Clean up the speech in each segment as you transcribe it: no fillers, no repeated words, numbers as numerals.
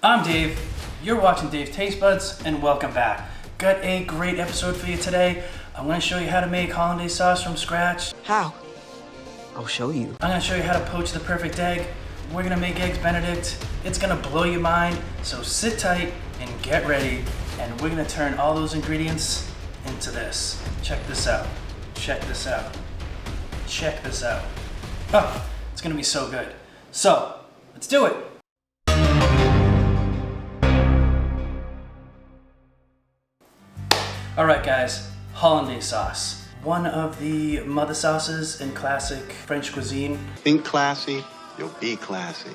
I'm Dave, you're watching Dave's Taste Buds, and welcome back. Got a great episode for you today. I'm going to show you how to make hollandaise sauce from scratch. How? I'll show you. I'm going to show you how to poach the perfect egg. We're going to make Eggs Benedict. It's going to blow your mind, so sit tight and get ready, and we're going to turn all those ingredients into this. Check this out. Check this out. Check this out. Oh, it's going to be so good. So, let's do it. Alright guys, Hollandaise sauce. One of the mother sauces in classic French cuisine. Think classy, you'll be classy.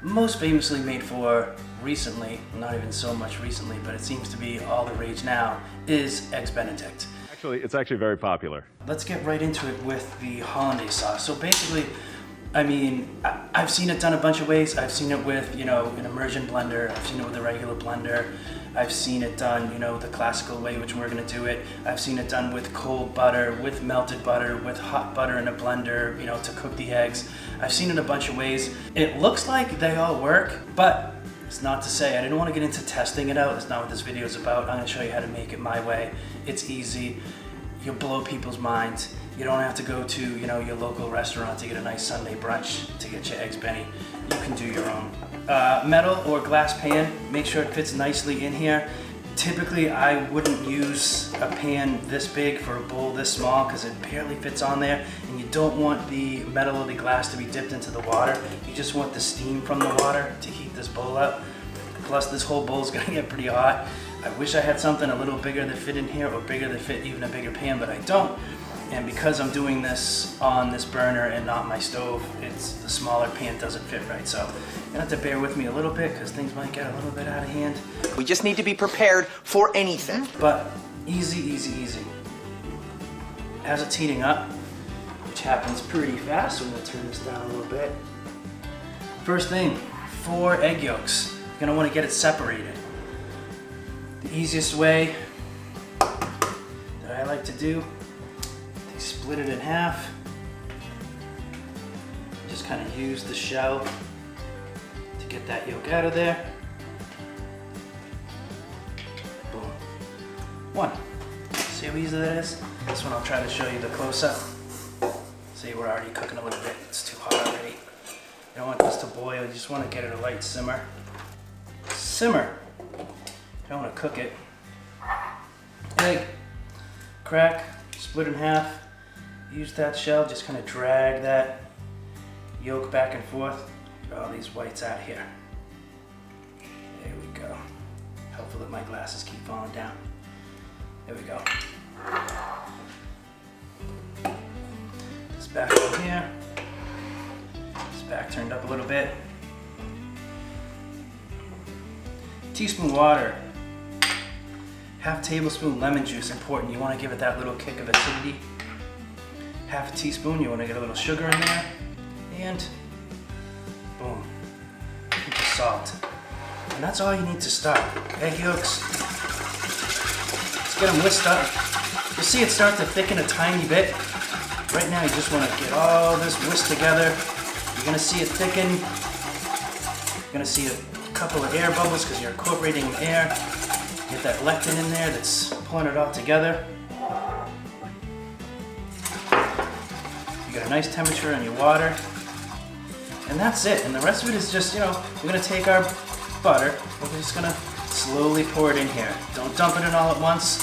Most famously made for recently, not even so much recently, but it seems to be all the rage now, is Eggs Benedict. It's actually very popular. Let's get right into it with the hollandaise sauce. So basically, I mean, I've seen it done a bunch of ways. I've seen it with, an immersion blender. I've seen it with a regular blender. I've seen it done, the classical way, which we're gonna do it. I've seen it done with cold butter, with melted butter, with hot butter in a blender, to cook the eggs. I've seen it a bunch of ways. It looks like they all work, but it's not to say. I didn't want to get into testing it out. That's not what this video is about. I'm gonna show you how to make it my way. It's easy. You'll blow people's minds. You don't have to go to, your local restaurant to get a nice Sunday brunch to get your Eggs Benny. You can do your own. Metal or glass pan, make sure it fits nicely in here. Typically, I wouldn't use a pan this big for a bowl this small because it barely fits on there, and you don't want the metal or the glass to be dipped into the water. You just want the steam from the water to heat this bowl up. Plus, this whole bowl is gonna get pretty hot. I wish I had something a little bigger that fit in here, or bigger that fit even a bigger pan, but I don't. And because I'm doing this on this burner and not my stove, the smaller pan doesn't fit right. So you're gonna have to bear with me a little bit because things might get a little bit out of hand. We just need to be prepared for anything. But easy, easy, easy. As it's heating up, which happens pretty fast, so I'm gonna turn this down a little bit. First thing, 4 egg yolks. You're gonna wanna get it separated. The easiest way that I like to do, split it in half. Just kind of use the shell to get that yolk out of there. Boom. 1. See how easy that is? This one I'll try to show you the close-up. See, we're already cooking a little bit. It's too hot already. You don't want this to boil. You just want to get it a light simmer. Simmer. You don't want to cook it. Egg. Crack. Split in half. Use that shell, just kind of drag that yolk back and forth. Get all these whites out here. There we go. Helpful that my glasses keep falling down. There we go. This back over here. This back turned up a little bit. Teaspoon water. Half tablespoon lemon juice, important. You want to give it that little kick of acidity. Half a teaspoon, you want to get a little sugar in there, and boom, pinch of salt. And that's all you need to start. Egg yolks, let's get them whisked up. You'll see it start to thicken a tiny bit. Right now you just want to get all this whisked together. You're going to see it thicken. You're going to see a couple of air bubbles because you're incorporating air. Get that lectin in there that's pulling it all together. You got a nice temperature on your water, and that's it. And the rest of it is just, we're gonna take our butter, we're just gonna slowly pour it in here. Don't dump it in all at once.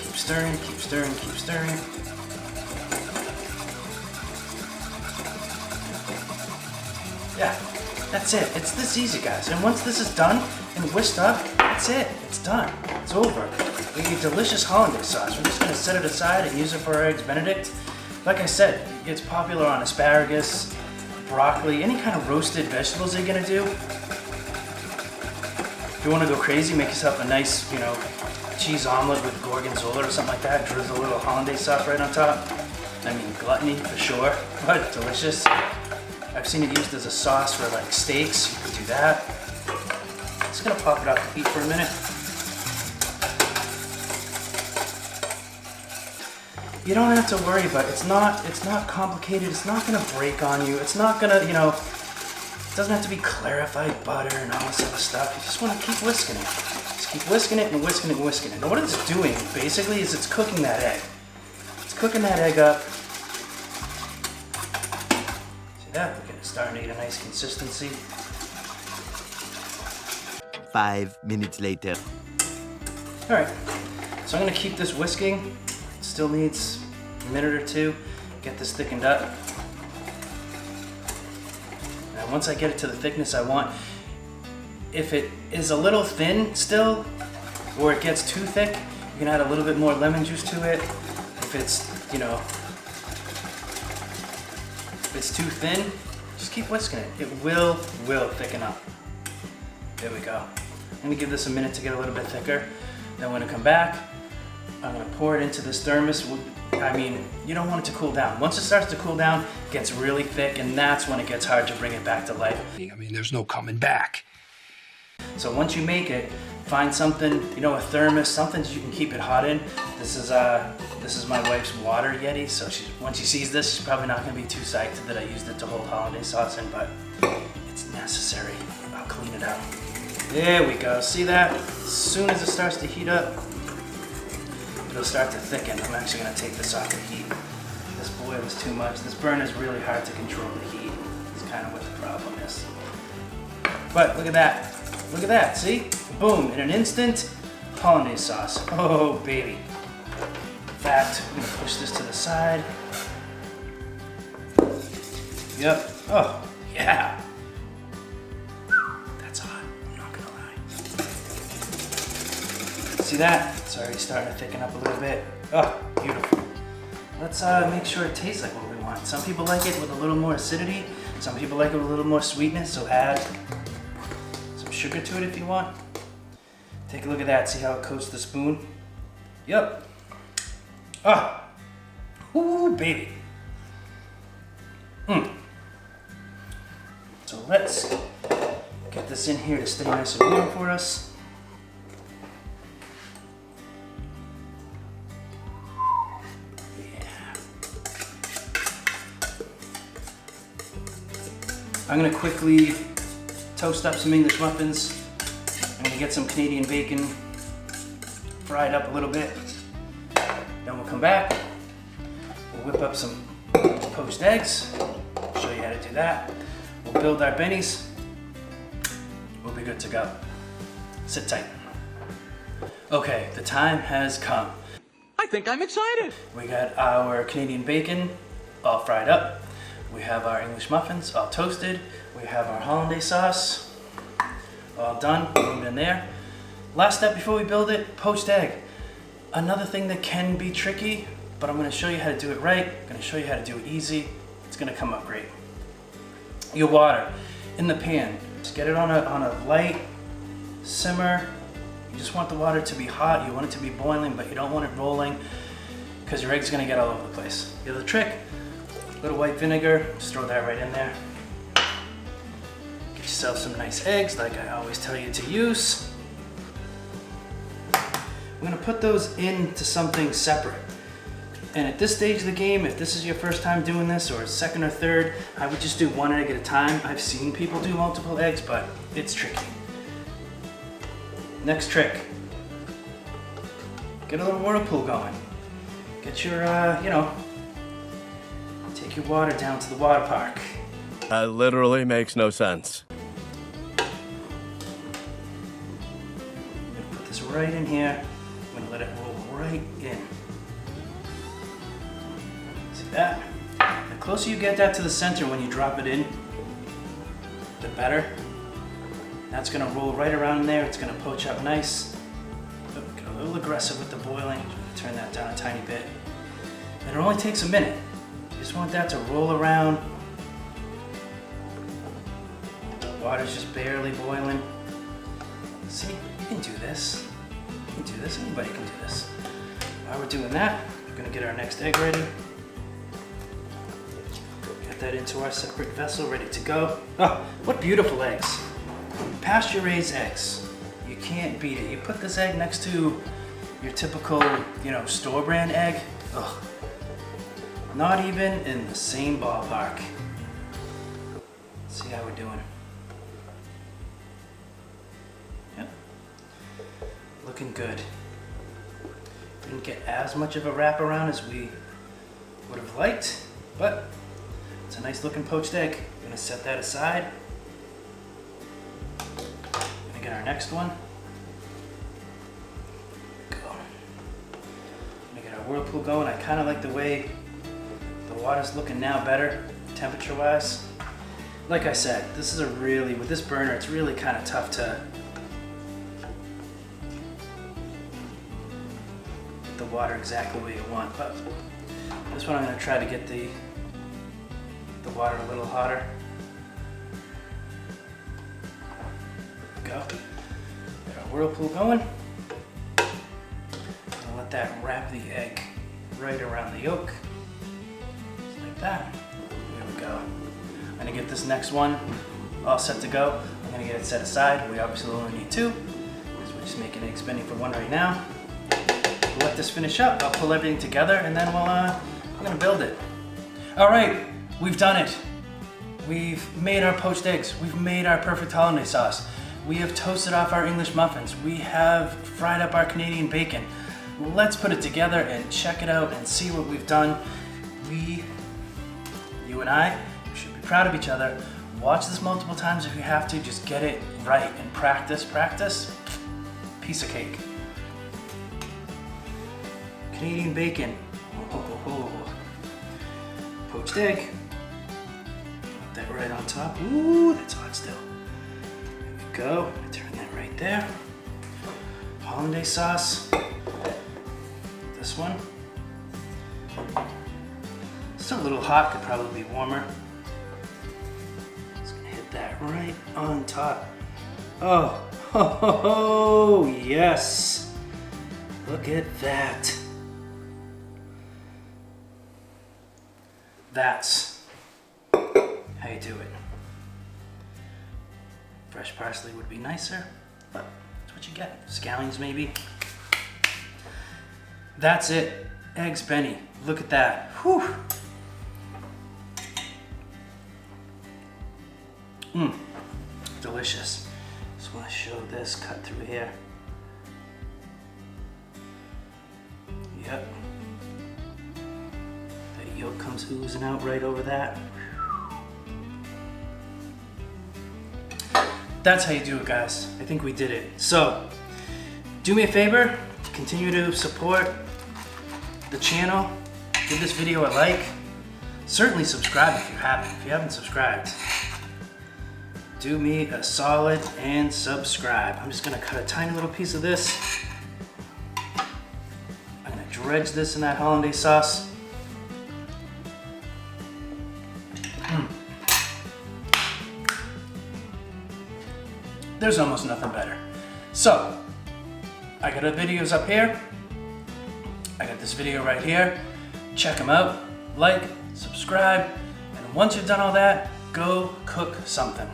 Keep stirring, keep stirring, keep stirring. Yeah, that's it. It's this easy, guys. And once this is done and whisked up, that's it. It's done. It's over. We get delicious hollandaise sauce. We're just gonna set it aside and use it for our Eggs Benedict. Like I said, it's popular on asparagus, broccoli, any kind of roasted vegetables you're gonna do. If you wanna go crazy, make yourself a nice, cheese omelet with gorgonzola or something like that. Drizzle a little hollandaise sauce right on top. I mean, gluttony for sure, but delicious. I've seen it used as a sauce for like steaks. You could do that. Just gonna pop it off the heat for a minute. You don't have to worry about it. It's not complicated. It's not gonna break on you. It's not gonna, It doesn't have to be clarified butter and all this other stuff. You just want to keep whisking it. Just keep whisking it and whisking it and whisking it. And what it's doing, basically, is it's cooking that egg. It's cooking that egg up. See that? We're starting to get a nice consistency. 5 minutes later. All right, so I'm gonna keep this whisking. It still needs a minute or two. Get this thickened up. And once I get it to the thickness I want, if it is a little thin still, or it gets too thick, you can add a little bit more lemon juice to it. If it's, you know, if it's too thin, just keep whisking it. It will thicken up. There we go. I'm gonna give this a minute to get a little bit thicker. Then when I come back, I'm gonna pour it into this thermos. I mean, you don't want it to cool down. Once it starts to cool down, it gets really thick, and that's when it gets hard to bring it back to life. I mean, there's no coming back. So once you make it, find something, you know, a thermos, something that you can keep it hot in. This is my wife's water Yeti, so when she sees this, she's probably not gonna be too psyched that I used it to hold hollandaise sauce in, but it's necessary. I'll clean it out. There we go, see that? As soon as it starts to heat up, it'll start to thicken. I'm actually gonna take this off the heat. This boil is too much. This burner is really hard to control the heat. It's kind of what the problem is. But look at that. Look at that, see? Boom, in an instant, hollandaise sauce. Oh, baby. In fact, I'm gonna push this to the side. Yep, oh, yeah. That's hot, I'm not gonna lie. See that? It's already starting to thicken up a little bit. Oh, beautiful. Let's make sure it tastes like what we want. Some people like it with a little more acidity. Some people like it with a little more sweetness, so add some sugar to it if you want. Take a look at that, see how it coats the spoon? Yep. Ah, ooh, baby. So let's get this in here to stay nice and warm for us. Yeah. I'm gonna quickly toast up some English muffins. I'm gonna get some Canadian bacon fried up a little bit. Then we'll come back, we'll whip up some poached eggs. I'll show you how to do that. We'll build our bennies. We'll be good to go. Sit tight. Okay, the time has come. I think I'm excited. We got our Canadian bacon all fried up. We have our English muffins all toasted. We have our hollandaise sauce all done, moved in there. Last step before we build it, poached egg. Another thing that can be tricky, but I'm gonna show you how to do it right. I'm gonna show you how to do it easy. It's gonna come out great. Your water in the pan. Just get it on a light simmer. You just want the water to be hot. You want it to be boiling, but you don't want it rolling because your egg's gonna get all over the place. The other trick, a little white vinegar, just throw that right in there. Get yourself some nice eggs like I always tell you to use. We're gonna put those into something separate. And at this stage of the game, if this is your first time doing this, or second or third, I would just do one egg at a time. I've seen people do multiple eggs, but it's tricky. Next trick. Get a little whirlpool going. Get your, take your water down to the water park. That literally makes no sense. I'm gonna put this right in here. I'm gonna let it roll right in. See that? The closer you get that to the center when you drop it in, the better. That's gonna roll right around in there. It's gonna poach up nice. Oh, get a little aggressive with the boiling. Turn that down a tiny bit. And it only takes a minute. You just want that to roll around. The water's just barely boiling. See, you can do this. You can do this, anybody can do this. While we're doing that, we're gonna get our next egg ready. Get that into our separate vessel, ready to go. Oh, what beautiful eggs. Pasture-raised eggs. You can't beat it. You put this egg next to your typical, store brand egg. Ugh. Not even in the same ballpark. Let's see how we're doing. looking good. Didn't get as much of a wraparound as we would have liked, but it's a nice looking poached egg. I'm gonna set that aside. Gonna get our next one. Go. Gonna get our whirlpool going. I kind of like the way the water's looking now better, temperature wise. Like I said, this is with this burner, it's really kind of tough to get the water exactly where you want, but this one I'm going to try to get the water a little hotter. Go. Get our whirlpool going. I'm going to let that wrap the egg right around the yolk. Just like that. There we go. I'm gonna get this next one all set to go. I'm gonna get it set aside. We obviously only need 2, because we're just making Eggs Benedict for 1 right now. We'll let this finish up. I'll pull everything together and then we're gonna build it. All right, we've done it. We've made our poached eggs. We've made our perfect hollandaise sauce. We have toasted off our English muffins. We have fried up our Canadian bacon. Let's put it together and check it out and see what we've done. You and I, should be proud of each other. Watch this multiple times if you have to. Just get it right and practice. Piece of cake. Canadian bacon. Poached egg. Put that right on top. Ooh, that's hot still. There we go. Turn that right there. Hollandaise sauce. This one. Still a little hot, could probably be warmer. Just gonna hit that right on top. Oh, yes. Look at that. That's how you do it. Fresh parsley would be nicer, but that's what you get. Scallions maybe. That's it. Eggs Benny. Look at that. Whew. Delicious. Just want to show this cut through here. Yep. That yolk comes oozing out right over that. That's how you do it, guys. I think we did it. So, do me a favor, continue to support the channel. Give this video a like. Certainly subscribe if you haven't. If you haven't subscribed, do me a solid and subscribe. I'm just gonna cut a tiny little piece of this. I'm gonna dredge this in that hollandaise sauce. There's almost nothing better. So, I got our videos up here. I got this video right here. Check them out, like, subscribe, and once you've done all that, go cook something.